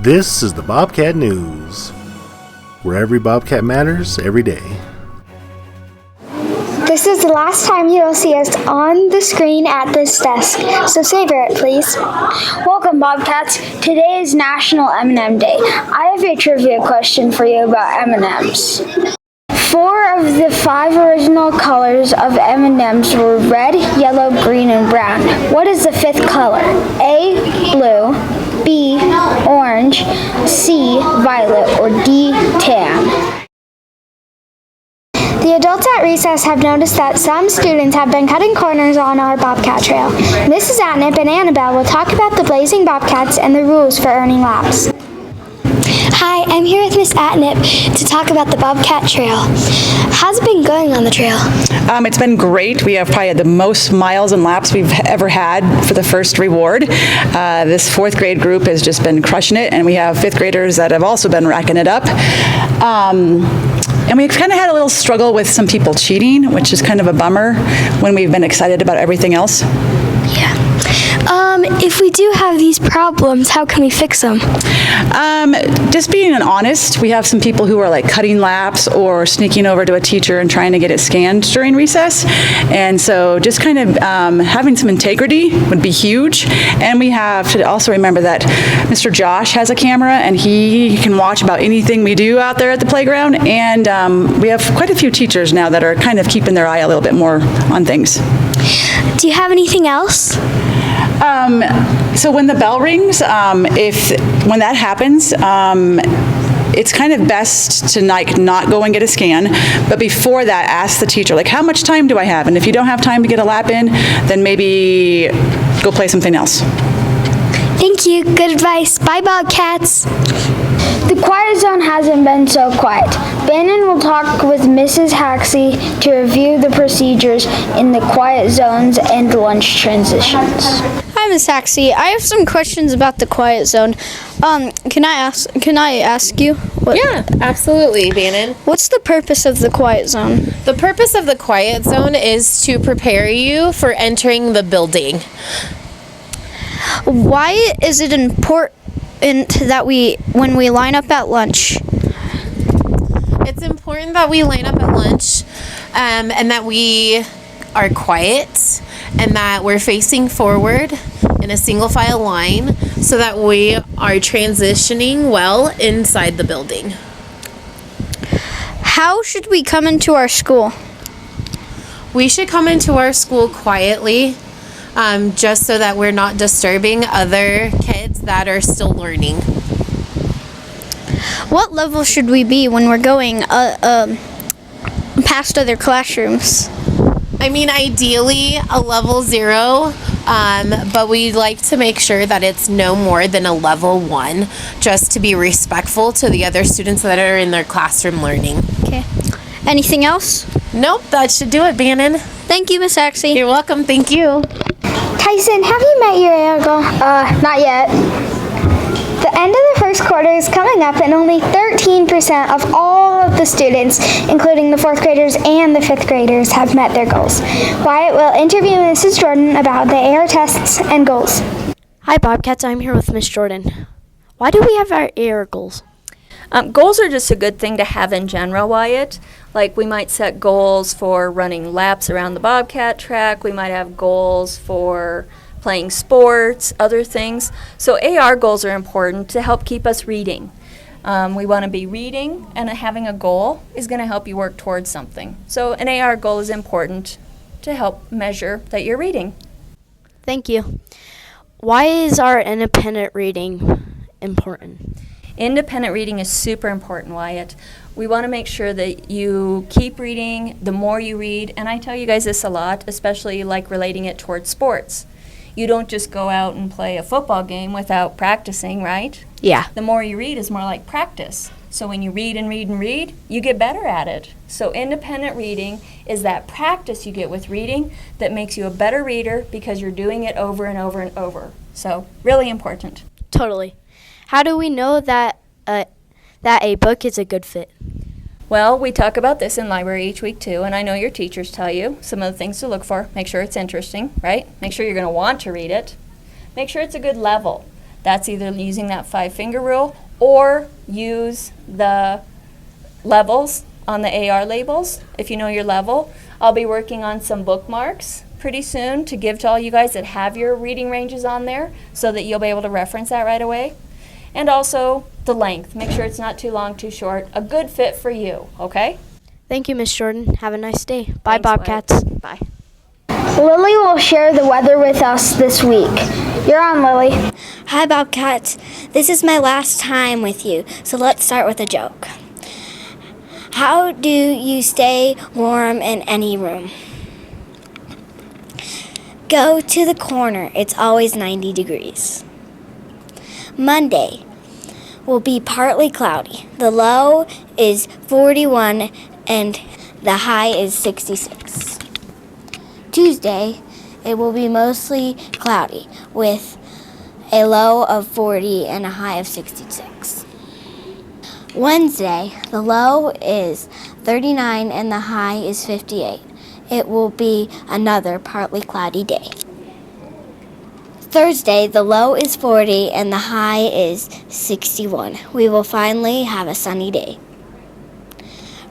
This is the Bobcat News, where every Bobcat matters every day. This is the last time you will see us on the screen at this desk, so savor it, please. Welcome, Bobcats. Today is National M&M Day. I have a trivia question for you about M&Ms. 4 of the 5 original colors of M&Ms were red, yellow, green, and brown. What is the 5th color? A, blue, B, orange, C, violet, or D, tan? The adults at recess have noticed that some students have been cutting corners on our Bobcat Trail. Mrs. Atnip and Annabelle will talk about the blazing Bobcats and the rules for earning laps. Hi, I'm here with Miss Atnip to talk about the Bobcat Trail. How's it been going on the trail? It's been great. We have probably the most miles and laps we've ever had for the first reward. This 4th grade group has just been crushing it, and we have 5th graders that have also been racking it up. And we've kind of had a little struggle with some people cheating, which is kind of a bummer when we've been excited about everything else. Yeah. If we do have these problems, how can we fix them? Just being honest, we have some people who are like cutting laps or sneaking over to a teacher and trying to get it scanned during recess. And so just kind of having some integrity would be huge. And we have to also remember that Mr. Josh has a camera and he can watch about anything we do out there at the playground. And we have quite a few teachers now that are kind of keeping their eye a little bit more on things. Do you have anything else? So when the bell rings, when that happens, it's kind of best to not go and get a scan, but before that, ask the teacher, like, how much time do I have? And if you don't have time to get a lap in, then maybe go play something else. Thank you. Good advice. Bye, Bobcats. The quiet zone hasn't been so quiet. Bannon will talk with Mrs. Haxey to review the procedures in the quiet zones and lunch transitions. Hi, Miss Haxey. I have some questions about the quiet zone. Can I ask you? Yeah, absolutely, Bannon. What's the purpose of the quiet zone? The purpose of the quiet zone is to prepare you for entering the building. Why is it important that when we line up at lunch? It's important that we line up at lunch and that we are quiet and that we're facing forward in a single file line so that we are transitioning well inside the building. How should we come into our school? We should come into our school quietly, just so that we're not disturbing other kids that are still learning. What level should we be when we're going past other classrooms? I mean, ideally a level 0, but we like to make sure that it's no more than a level 1, just to be respectful to the other students that are in their classroom learning. Okay. Anything else? Nope, that should do it, Bannon. Thank you, Miss Haxey. You're welcome. Thank you. Tyson, have you met your AR goal? Not yet. The end of the first quarter is coming up and only 13% of all of the students, including the 4th graders and the 5th graders, have met their goals. Wyatt will interview Mrs. Jordan about the AR tests and goals. Hi Bobcats, I'm here with Miss Jordan. Why do we have our AR goals? Goals are just a good thing to have in general, Wyatt. Like we might set goals for running laps around the Bobcat track. We might have goals for playing sports, other things. So AR goals are important to help keep us reading. We want to be reading, and having a goal is going to help you work towards something. So an AR goal is important to help measure that you're reading. Thank you. Why is our independent reading important? Independent reading is super important, Wyatt. We want to make sure that you keep reading the more you read, and I tell you guys this a lot, especially like relating it towards sports. You don't just go out and play a football game without practicing, right? Yeah. The more you read is more like practice. So when you read and read and read, you get better at it. So independent reading is that practice you get with reading that makes you a better reader because you're doing it over and over and over. So really important. Totally. How do we know that a book is a good fit? Well, we talk about this in library each week too, and I know your teachers tell you some of the things to look for. Make sure it's interesting, right? Make sure you're going to want to read it. Make sure it's a good level. That's either using that 5-finger rule or use the levels on the AR labels, if you know your level. I'll be working on some bookmarks pretty soon to give to all you guys that have your reading ranges on there so that you'll be able to reference that right away. And also the length. Make sure it's not too long, too short. A good fit for you, okay? Thank you, Miss Jordan. Have a nice day. Bye, Thanks, Bobcats. Wyatt. Bye. Lily will share the weather with us this week. You're on, Lily. Hi, Bobcats. This is my last time with you, so let's start with a joke. How do you stay warm in any room? Go to the corner. It's always 90 degrees. Monday will be partly cloudy. The low is 41 and the high is 66. Tuesday, it will be mostly cloudy with a low of 40 and a high of 66. Wednesday, the low is 39 and the high is 58. It will be another partly cloudy day. Thursday, the low is 40 and the high is 61. We will finally have a sunny day.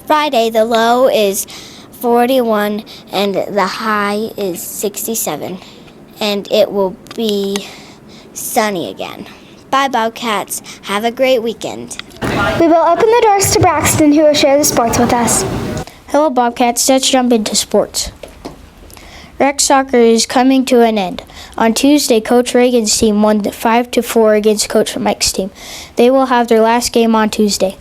Friday, the low is 41 and the high is 67. And it will be sunny again. Bye, Bobcats. Have a great weekend. We will open the doors to Braxton, who will share the sports with us. Hello, Bobcats. Let's jump into sports. Rec soccer is coming to an end. On Tuesday, Coach Reagan's team won 5-4 against Coach Mike's team. They will have their last game on Tuesday.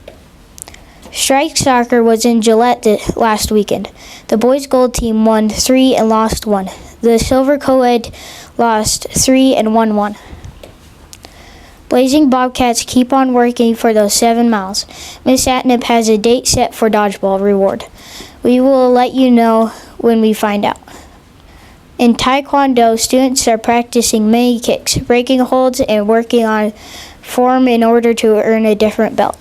Strike soccer was in Gillette last weekend. The boys' gold team won 3 and lost 1. The silver co-ed lost 3 and won 1. Blazing Bobcats keep on working for those 7 miles. Miss Atnip has a date set for dodgeball reward. We will let you know when we find out. In Taekwondo, students are practicing many kicks, breaking holds, and working on form in order to earn a different belt.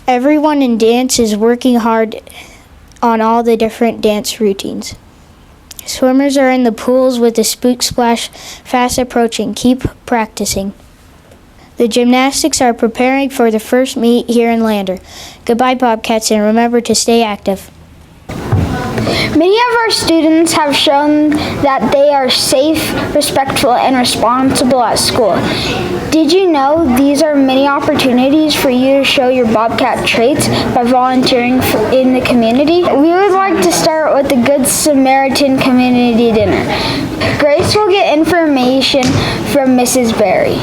Everyone in dance is working hard on all the different dance routines. Swimmers are in the pools with the spook splash fast approaching. Keep practicing. The gymnastics are preparing for the first meet here in Lander. Goodbye, Bobcats, and remember to stay active. Many of our students have shown that they are safe, respectful, and responsible at school. Did you know these are many opportunities for you to show your Bobcat traits by volunteering in the community? We would like to start with the Good Samaritan Community Dinner. Grace will get information from Mrs. Berry.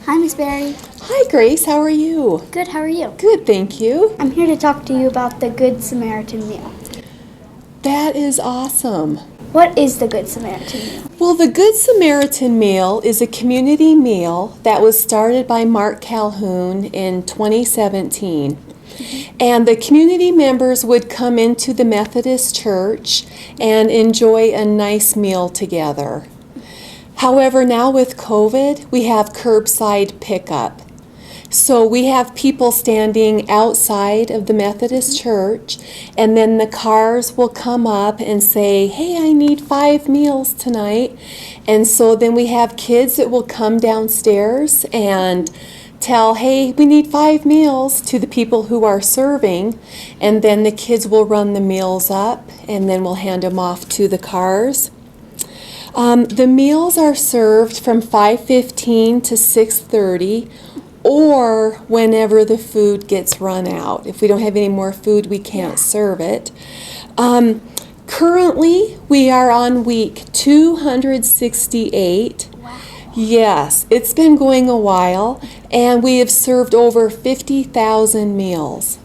Hi, Miss Berry. Hi, Grace. How are you? Good. How are you? Good, thank you. I'm here to talk to you about the Good Samaritan meal. That is awesome. What is the Good Samaritan meal? Well, the Good Samaritan meal is a community meal that was started by Mark Calhoun in 2017. And the community members would come into the Methodist Church and enjoy a nice meal together. However, now with COVID, we have curbside pickup. So we have people standing outside of the Methodist Church, and then the cars will come up and say, hey, I need 5 meals tonight. And so then we have kids that will come downstairs and tell, hey, we need 5 meals to the people who are serving, and then the kids will run the meals up, and then we'll hand them off to the cars. The meals are served from 5:15 to 6:30, or whenever the food gets run out. If we don't have any more food, we can't serve it. Currently, we are on week 268. Wow. Yes, it's been going a while, and we have served over 50,000 meals.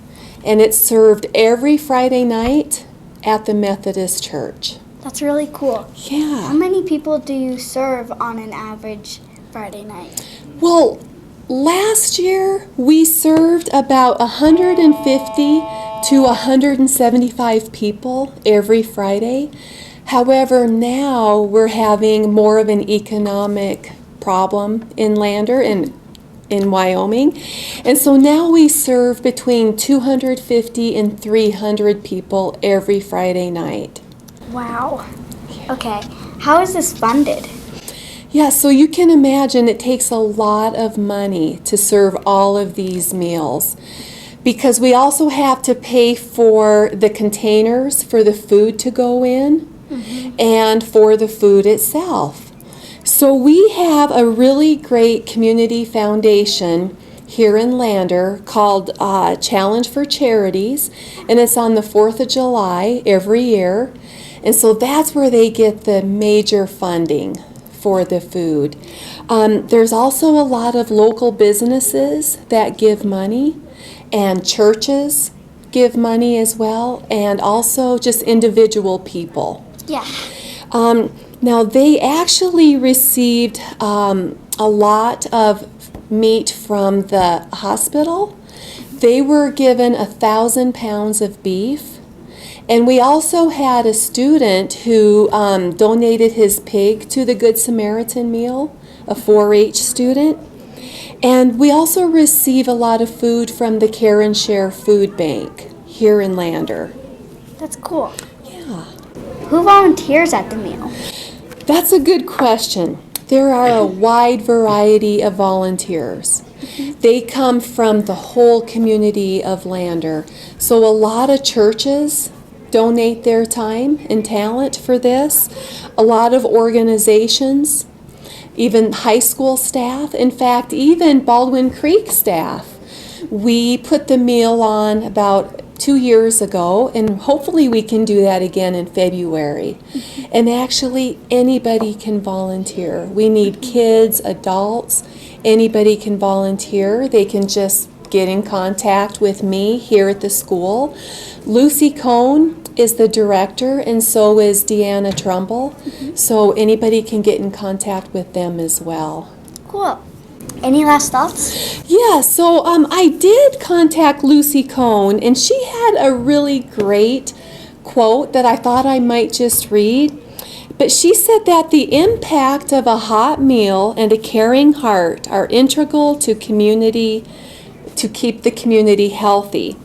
And it's served every Friday night at the Methodist Church. That's really cool. Yeah. How many people do you serve on an average Friday night? Well, last year we served about 150 to 175 people every Friday. However, now we're having more of an economic problem in Lander and in Wyoming. And so now we serve between 250 and 300 people every Friday night. Wow. Okay. How is this funded? Yeah, so you can imagine it takes a lot of money to serve all of these meals because we also have to pay for the containers for the food to go in and for the food itself. So we have a really great community foundation here in Lander called Challenge for Charities, and it's on the 4th of July every year. And so that's where they get the major funding for the food. There's also a lot of local businesses that give money, and churches give money as well, and also just individual people. Yeah. Now, they actually received a lot of meat from the hospital. They were given 1,000 pounds of beef. And we also had a student who donated his pig to the Good Samaritan meal, a 4-H student. And we also receive a lot of food from the Care and Share Food Bank here in Lander. That's cool. Yeah. Who volunteers at the meal? That's a good question. There are a wide variety of volunteers. They come from the whole community of Lander. So a lot of churches donate their time and talent for this. A lot of organizations, even high school staff, in fact, even Baldwin Creek staff. We put the meal on about 2 years ago, and hopefully we can do that again in February. And actually, anybody can volunteer. We need kids, adults, anybody can volunteer. They can just get in contact with me here at the school. Lucy Cohn is the director, and so is Deanna Trumbull. So anybody can get in contact with them as well. Cool. Any last thoughts? Yeah, so I did contact Lucy Cohn, and she had a really great quote that I thought I might just read. But she said that the impact of a hot meal and a caring heart are integral to community, to keep the community healthy.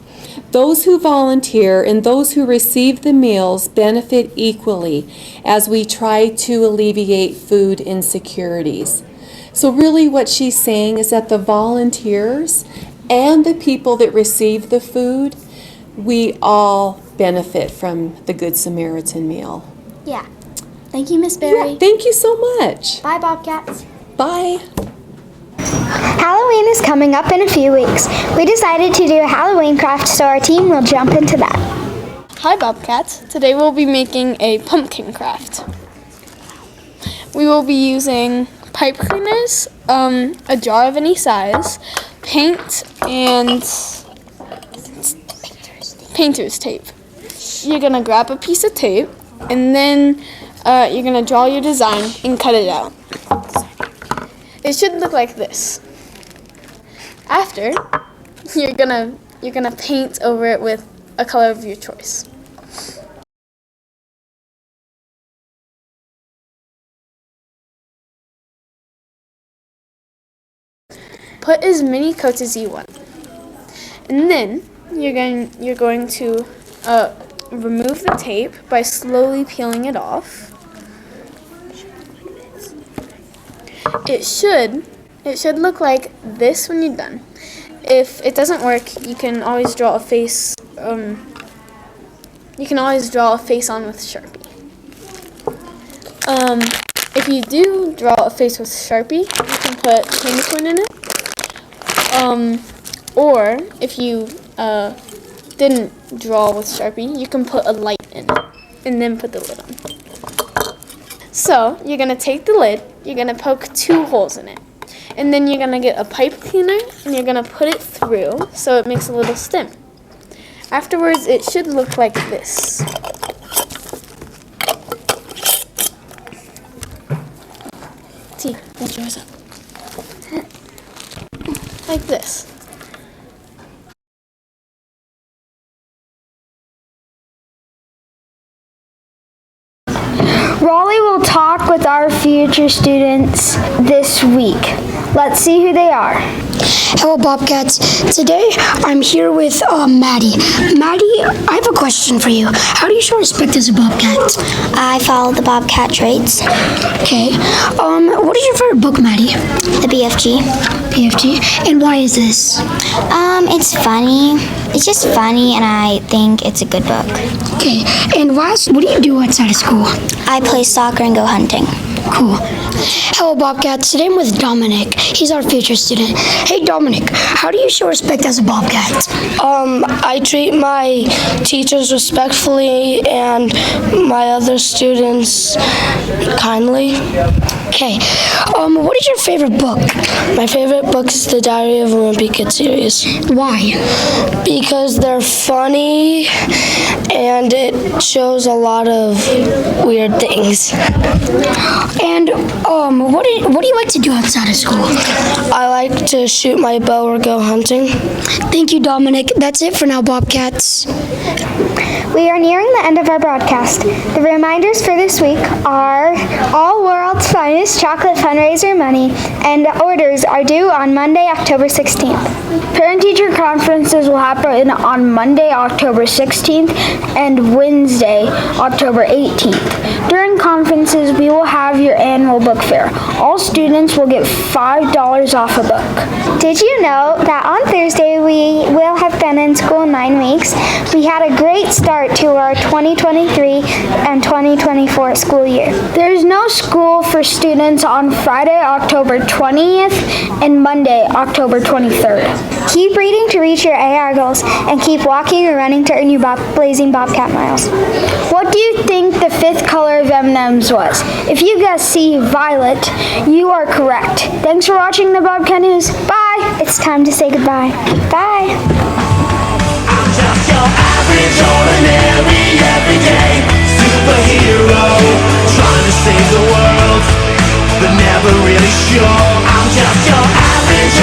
Those who volunteer and those who receive the meals benefit equally as we try to alleviate food insecurities. So really what she's saying is that the volunteers and the people that receive the food, we all benefit from the Good Samaritan meal. Yeah. Thank you, Miss Berry. Yeah, thank you so much. Bye, Bobcats. Bye. Halloween is coming up in a few weeks. We decided to do a Halloween craft, so our team will jump into that. Hi, Bobcats. Today we'll be making a pumpkin craft. We will be using pipe cleaners, a jar of any size, paint, and painter's tape. You're gonna grab a piece of tape, and then you're gonna draw your design and cut it out. It should look like this. After, you're gonna paint over it with a color of your choice. Put as many coats as you want, and then you're going to remove the tape by slowly peeling it off. It should look like this when you're done. If it doesn't work, you can always draw a face. You can always draw a face on with Sharpie. If you do draw a face with Sharpie, you can put candy corn in it. Or if you didn't draw with Sharpie, you can put a light in it and then put the lid on. So you're gonna take the lid, you're gonna poke 2 holes in it, and then you're gonna get a pipe cleaner and you're gonna put it through so it makes a little stem. Afterwards, it should look like this. See, lift yours up. Like this. Raleigh will talk with our future students this week. Let's see who they are. Hello, Bobcats. Today I'm here with Maddie. Maddie, I have a question for you. How do you show respect as a Bobcat? I follow the Bobcat traits. Okay. What is your favorite book, Maddie? The BFG. BFG. And why is this? It's funny. It's just funny, and I think it's a good book. Okay. And what do you do outside of school? I play soccer and go hunting. Cool. Hello, Bobcats. Today I'm with Dominic. He's our future student. Hey, Dominic, how do you show respect as a Bobcat? I treat my teachers respectfully and my other students kindly. Okay. What is your favorite book? My favorite book is the Diary of a Wimpy Kid series. Why? Because they're funny and it shows a lot of weird things. And what do you like to do outside of school? I like to shoot my bow or go hunting. Thank you, Dominic. That's it for now, Bobcats. We are nearing the end of our broadcast. The reminders for this week are all world's finest chocolate fundraiser money and orders are due on Monday, October 16th. Parent-teacher conferences will happen on Monday, October 16th and Wednesday, October 18th. During conferences, we will have your annual book fair. All students will get $5 off a book. Did you know that on Thursday we will have been in school 9 weeks? We had a great start to our 2023 and 2024 school year. There's no school for students on Friday, October 20th and Monday, October 23rd. Keep reading to reach your AR goals and keep walking or running to earn your Blazing Bobcat miles. What do you think the 5th color of M&M's was? If you guessed C, violet, you are correct. Thanks for watching the Bobcat News. Bye! It's time to say goodbye. Bye! I'm just your average, ordinary, everyday superhero, trying to save the world, but never really sure. I'm just your average,